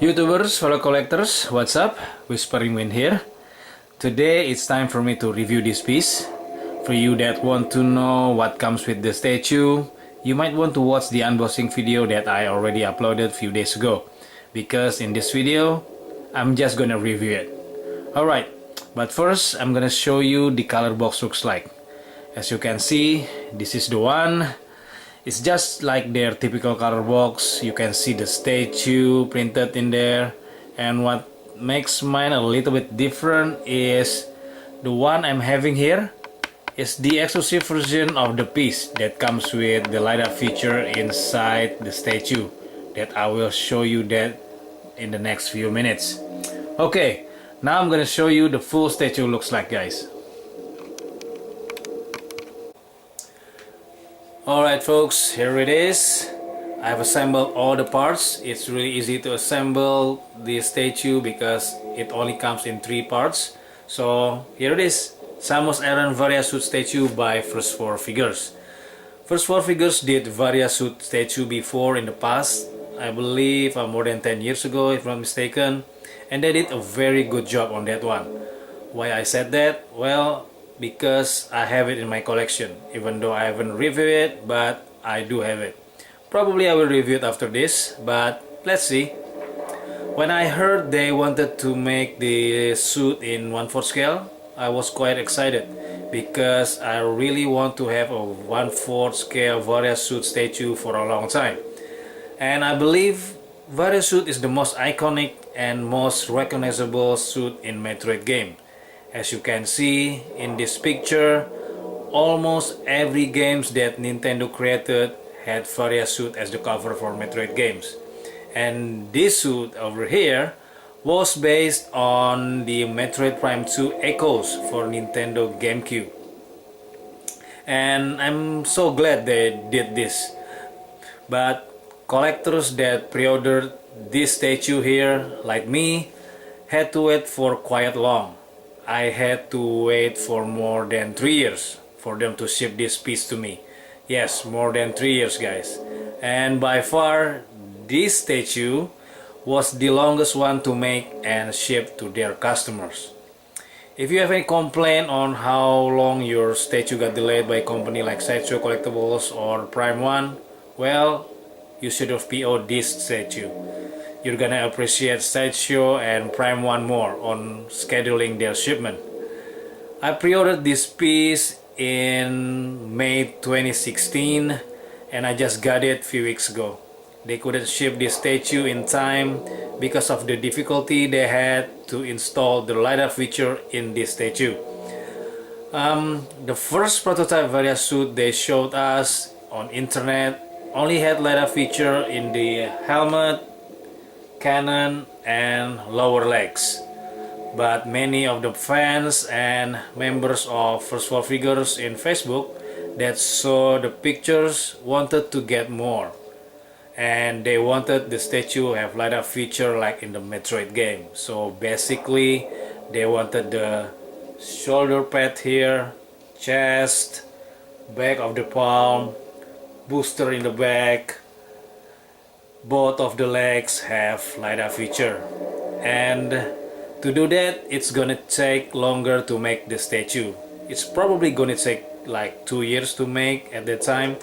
YouTubers, fellow collectors, what's up? Whispering Wind here. Today it's time for me to review this piece. For you that want to know what comes with the statue, you might want to watch the unboxing video that I already uploaded a few days ago. Because in this video, I'm just gonna review it. Alright, but first I'm gonna show you the color box looks like. As you can see, this is the one. It's just like their typical color box. You can see the statue printed in there, and what makes mine a little bit different is the one I'm having here is the exclusive version of the piece that comes with the light up feature inside the statue that I will show you that in the next few minutes. Okay, now I'm gonna show you the full statue looks like, guys. Alright folks, here it is. I've assembled all the parts. It's really easy to assemble the statue because it only comes in 3 parts. So here it is, Samus Aran Varia suit statue by First 4 Figures. First 4 Figures did Varia suit statue before in the past, I believe more than 10 years ago if I'm not mistaken, and they did a very good job on that one. Why I said that? Well, because I have it in my collection, even though I haven't reviewed it, but I do have it. Probably I will review it after this, but let's see. When I heard they wanted to make the suit in 1/4 scale, I was quite excited because I really want to have a 1/4 scale Varia suit statue for a long time. And I believe Varia suit is the most iconic and most recognizable suit in Metroid game. As you can see in this picture, almost every games that Nintendo created had Varia suit as the cover for Metroid games. And this suit over here was based on the Metroid Prime 2 Echoes for Nintendo GameCube. And I'm so glad they did this. But collectors that pre-ordered this statue here, like me, had to wait for quite long. I had to wait for more than 3 years for them to ship this piece to me. Yes, more than 3 years, guys. And by far, this statue was the longest one to make and ship to their customers. If you have any complaint on how long your statue got delayed by a company like Sideshow Collectibles or Prime 1, well, you should have PO'd this statue. You're gonna appreciate Sideshow and Prime 1 more on scheduling their shipment. I pre-ordered this piece in May 2016 and I just got it a few weeks ago. They couldn't ship this statue in time because of the difficulty they had to install the light up feature in this statue. The first prototype Varia suit they showed us on internet only had light up feature in the helmet, cannon and lower legs, but many of the fans and members of First 4 Figures in Facebook that saw the pictures wanted to get more, and they wanted the statue to have light up feature like in the Metroid game. So basically they wanted the shoulder pad here, chest, back of the palm, booster in the back, both of the legs have light up feature. And to do that, it's gonna take longer to make the statue. It's probably gonna take like 2 years to make at that time,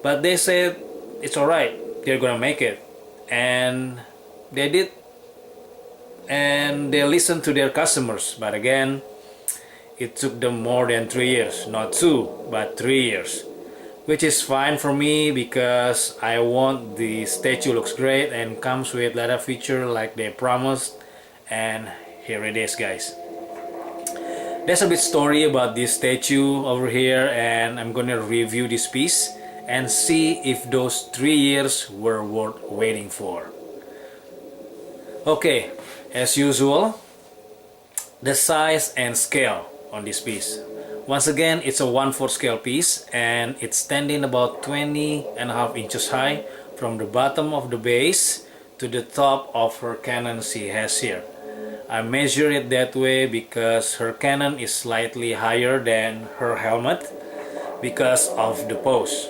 but they said it's alright, they're gonna make it, and they did, and they listened to their customers. But again, it took them more than 3 years, not 2 but 3 years, which is fine for me because I want the statue looks great and comes with light up feature like they promised. And here it is, guys. There's a bit story about this statue over here, and I'm gonna review this piece and see if those 3 years were worth waiting for. Okay, as usual, the size and scale on this piece. Once again, it's a 1/4 scale piece and it's standing about 20.5 inches high from the bottom of the base to the top of her cannon she has here. I measure it that way because her cannon is slightly higher than her helmet because of the pose.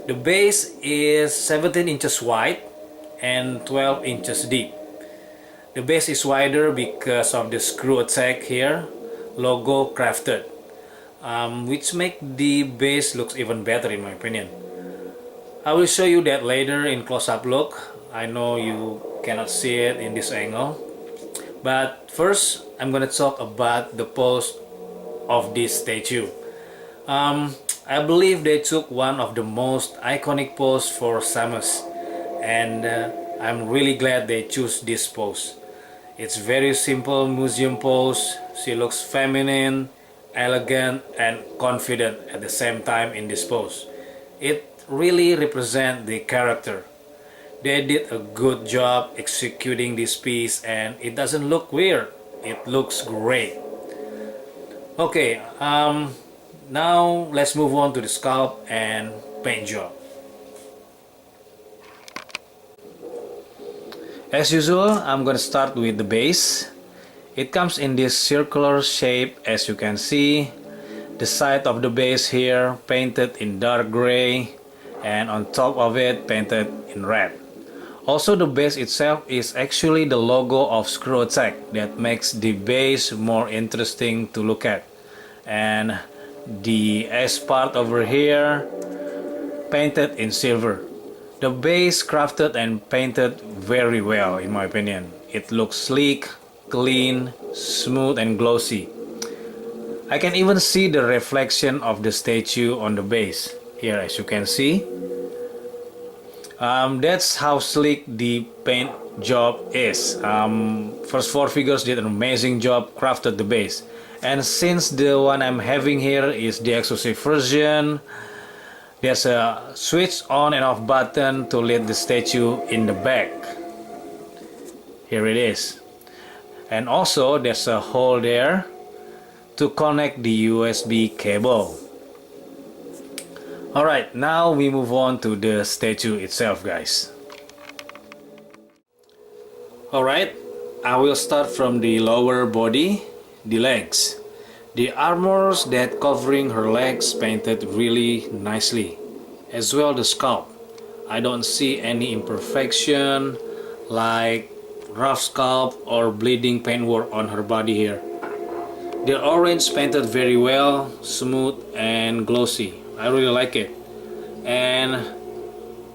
The base is 17 inches wide and 12 inches deep. The base is wider because of the screw attack here, logo crafted, which make the base looks even better in my opinion. I will show you that later in close-up look. I know you cannot see it in this angle, but first I'm gonna talk about the pose of this statue. I believe they took one of the most iconic pose for Samus, and I'm really glad they choose this pose. It's very simple museum pose. She looks feminine, elegant, and confident at the same time in this pose. It really represents the character. They did a good job executing this piece and it doesn't look weird. It looks great. Okay, now let's move on to the sculpt and paint job. As usual, I'm gonna start with the base. It comes in this circular shape as you can see. The side of the base here painted in dark gray and on top of it painted in red. Also, the base itself is actually the logo of Screw Attack that makes the base more interesting to look at. And the S part over here painted in silver. The base crafted and painted very well in my opinion. It looks sleek, clean, smooth and glossy. I can even see the reflection of the statue on the base here as you can see. That's how sleek the paint job is. First Four Figures did an amazing job crafted the base. And since the one I'm having here is the exclusive version, there's a switch on and off button to lead the statue in the back. Here it is. And also there's a hole there to connect the USB cable. Alright, now we move on to the statue itself, guys. Alright, I will start from the lower body, the legs. The armors that covering her legs painted really nicely, as well the sculpt. I don't see any imperfection like rough sculpt or bleeding paintwork on her body here. The orange painted very well, smooth and glossy. I really like it. And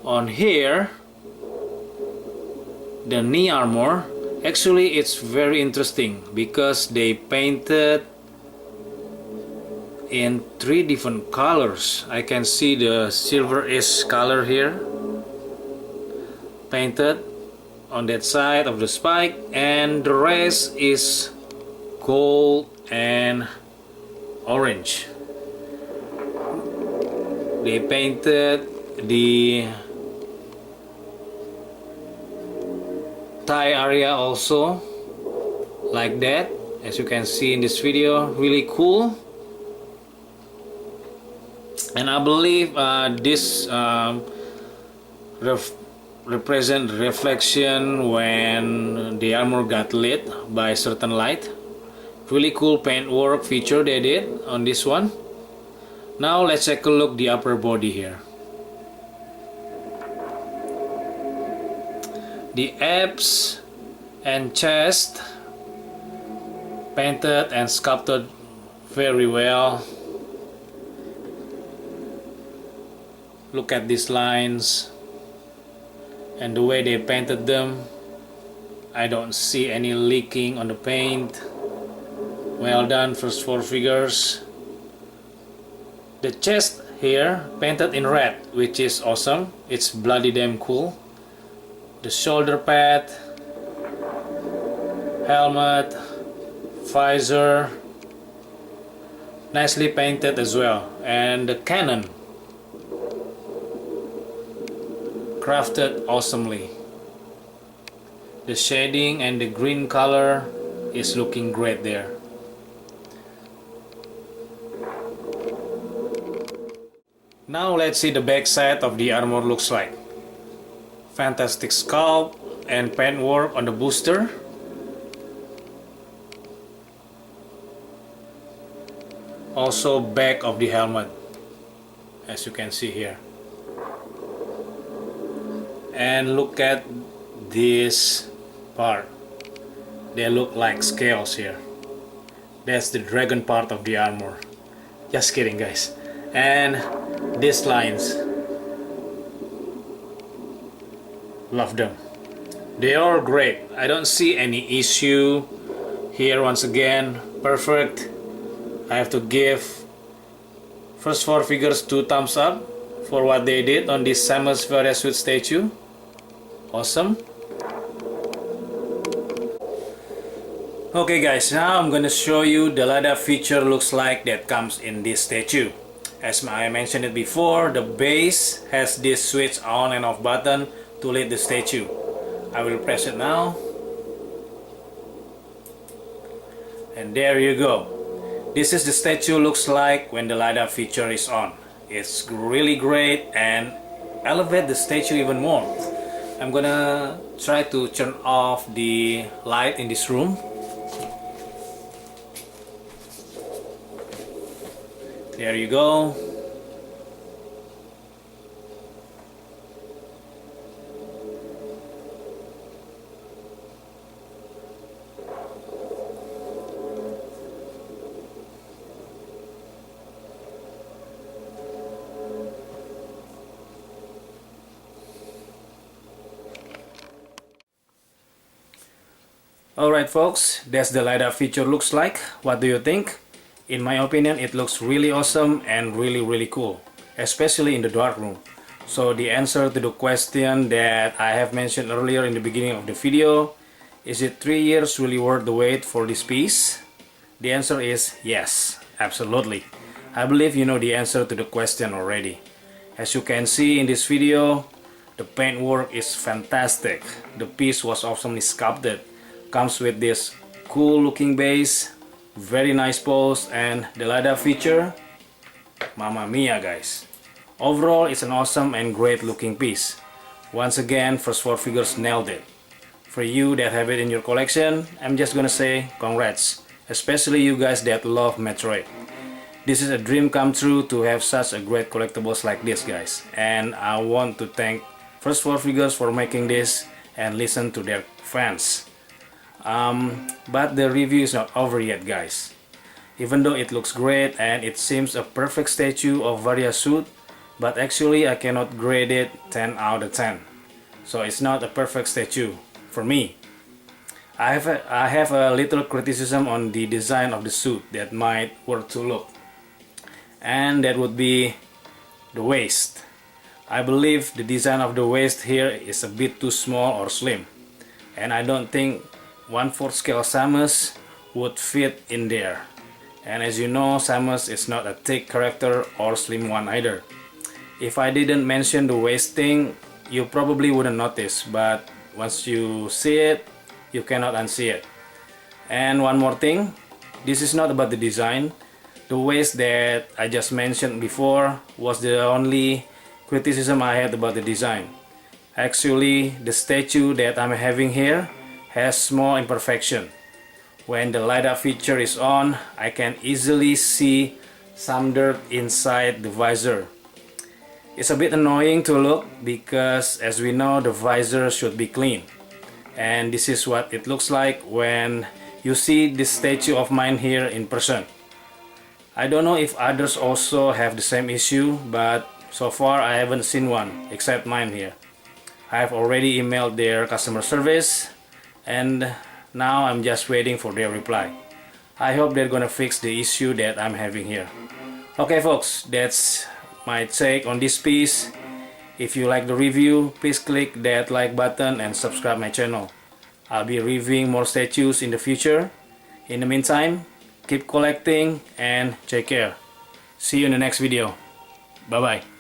on here, the knee armor, actually it's very interesting because they painted in 3 different colors. I can see the silverish color here painted on that side of the spike, and the rest is gold and orange. They painted the thigh area also like that, as you can see in this video. Really cool. And I believe this represent reflection when the armor got lit by certain light. Really cool paintwork feature they did on this one. Now let's take a look the upper body here. The abs and chest painted and sculpted very well. Look at these lines and the way they painted them. I don't see any leaking on the paint. Well done, First Four Figures. The chest here painted in red, which is awesome. It's bloody damn cool. The shoulder pad, helmet, visor, nicely painted as well. And the cannon, crafted awesomely. The shading and the green color is looking great there. Now let's see the back side of the armor looks like. Fantastic sculpt and paintwork on the booster. Also back of the helmet, as you can see here. And look at this part. they look like scales here. That's the dragon part of the armor. Just kidding, guys. And these lines, love them. They are great. I don't see any issue here. Once again, perfect. I have to give first 4 figures 2 thumbs up for what they did on this Samus Varia suit statue. Awesome. Okay guys, now I'm gonna show you the LiDAR feature looks like that comes in this statue. As I mentioned it before, the base has this switch on and off button to lead the statue. I will press it now. And there you go. This is the statue looks like when the LiDAR feature is on. It's really great and elevate the statue even more. I'm gonna try to turn off the light in this room. There you go. Alright folks, that's the LiDAR feature looks like. What do you think? In my opinion, it looks really awesome and really cool, especially in the dark room. So the answer to the question that I have mentioned earlier in the beginning of the video, is it 3 years really worth the wait for this piece? The answer is yes, absolutely. I believe you know the answer to the question already. As you can see in this video, the paintwork is fantastic. The piece was awesomely sculpted. Comes with this cool looking base, very nice pose, and the LiDAR feature, mamma mia guys. Overall, it's an awesome and great looking piece. Once again, first 4 figures nailed it. For you that have it in your collection, I'm just gonna say congrats, especially you guys that love Metroid. This is a dream come true to have such a great collectibles like this guys, and I want to thank first 4 figures for making this and listen to their fans. But the review is not over yet guys. Even though it looks great and it seems a perfect statue of Varia suit, but actually I cannot grade it 10 out of 10. So it's not a perfect statue for me. I have a little criticism on the design of the suit that might work to look. And that would be the waist. I believe the design of the waist here is a bit too small or slim. And I don't think 1/4 scale Samus would fit in there. And as you know, Samus is not a thick character or slim one either. If I didn't mention the waist thing, you probably wouldn't notice, but once you see it, you cannot unsee it. And one more thing, this is not about the design. The waist that I just mentioned before was the only criticism I had about the design. Actually, the statue that I'm having here has small imperfection. When the LiDAR feature is on, I can easily see some dirt inside the visor. It's a bit annoying to look because as we know the visor should be clean. And this is what it looks like when you see this statue of mine here in person. I don't know if others also have the same issue, but so far I haven't seen one except mine here. I have already emailed their customer service and now I'm just waiting for their reply. I hope they're gonna fix the issue that I'm having here. Okay folks, that's my take on this piece. If you like the review, please click that like button and subscribe my channel. I'll be reviewing more statues in the future. In the meantime, keep collecting and take care. See you in the next video. Bye bye.